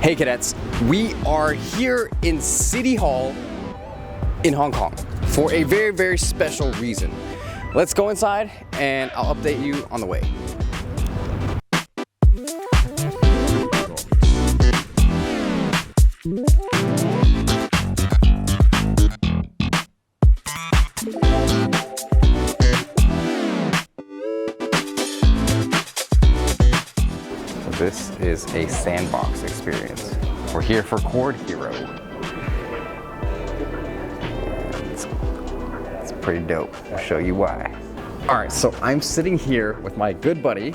Hey cadets, we are here in City Hall in Hong Kong for a very, very special reason. Let's go inside and I'll update you on the way. This is a Sandbox experience. We're here for Chord Hero. It's pretty dope. I'll show you why. All right, so I'm sitting here with my good buddy.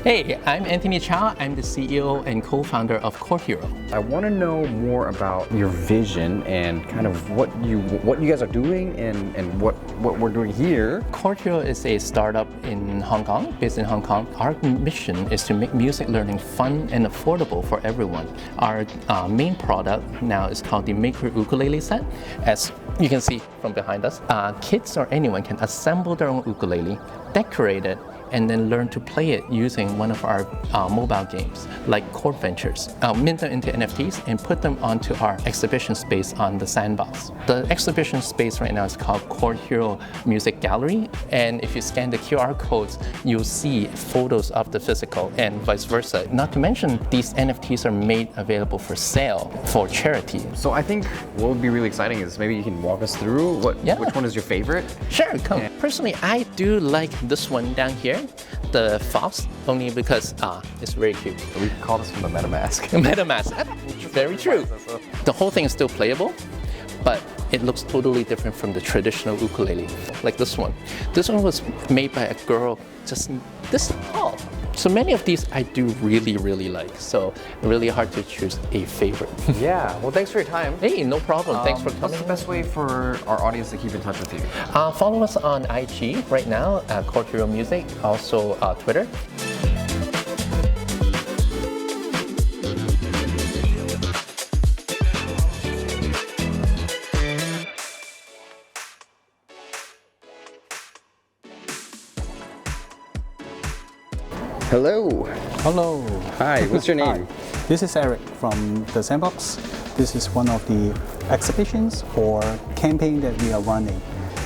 Hey, I'm Anthony Chow. I'm the CEO and co-founder of Chord Hero. I want to know more about your vision and kind of what you guys are doing and what we're doing here. Chord Hero is a startup in Hong Kong, based in Hong Kong. Our mission is to make music learning fun and affordable for everyone. Our main product now is called the Maker Ukulele Set. As you can see from behind us, kids or anyone can assemble their own ukulele, decorate it, and then learn to play it using one of our mobile games, like Chord Ventures. Mint them into NFTs and put them onto our exhibition space on the Sandbox. The exhibition space right now is called Chord Hero Music Gallery, and if you scan the QR codes, you'll see photos of the physical and vice versa. Not to mention, these NFTs are made available for sale for charity. So I think what would be really exciting is maybe you can walk us through which one is your favorite? Sure, come. Personally, I do like this one down here, the fox, only because it's very cute. We call this one the MetaMask. MetaMask, very true. The whole thing is still playable, but it looks totally different from the traditional ukulele, like this one. This one was made by a girl just this tall. So many of these I do really, really like. So really hard to choose a favorite. Yeah, well thanks for your time. Hey, no problem. Thanks for coming. What's the best way for our audience to keep in touch with you? Follow us on IG right now, Chord Hero Music, also Twitter. Hello. Hello. Hi, what's your name? Hi. This is Eric from the Sandbox. This is one of the exhibitions or campaign that we are running.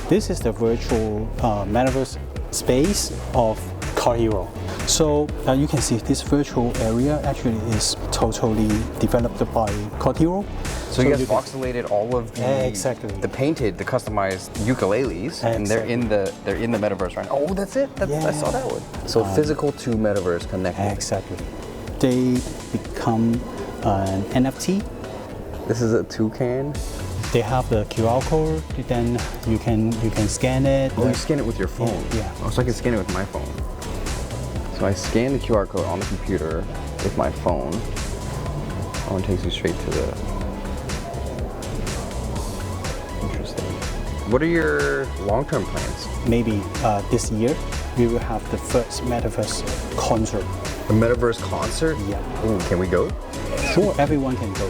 This is the virtual metaverse space of Chord Hero. So you can see this virtual area actually is totally developed by Chord Hero. So you guys voxelated all of the painted, the customized ukuleles, and they're in the metaverse right now. Oh, that's it. I saw that one. So physical to metaverse connected. Exactly. They become an NFT. This is a toucan. They have the QR code. Then you can scan it. Oh, you scan it with your phone. Yeah. Oh, so I can scan it with my phone. So I scan the QR code on the computer with my phone. Oh, it takes you straight to the. Interesting. What are your long-term plans? Maybe this year we will have the first metaverse concert. A metaverse concert? Yeah. Ooh, can we go? Sure, everyone can go.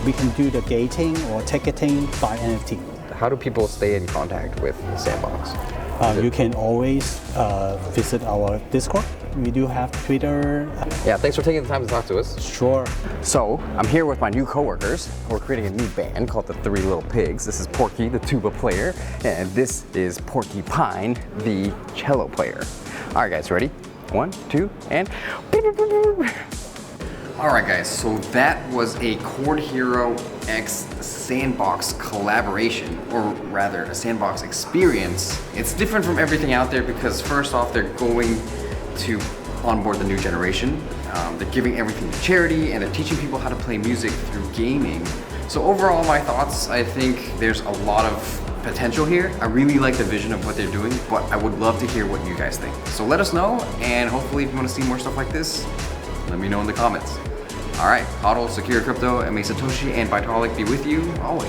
We can do the gating or ticketing by NFT. How do people stay in contact with Sandbox? You can always visit our Discord. We do have Twitter. Yeah, thanks for taking the time to talk to us. Sure. So, I'm here with my new coworkers. We're creating a new band called the Three Little Pigs. This is Porky, the tuba player, and this is Porcupine, the cello player. All right, guys, ready? 1, 2, and... All right, guys, so that was a Chord Hero X Sandbox collaboration, or rather a Sandbox experience. It's different from everything out there because first off, they're going to onboard the new generation. They're giving everything to charity and they're teaching people how to play music through gaming. So overall, my thoughts, I think there's a lot of potential here. I really like the vision of what they're doing, but I would love to hear what you guys think. So let us know, and hopefully if you want to see more stuff like this, let me know in the comments. All right, HODL, Secure Crypto, and May Satoshi and Vitalik be with you always.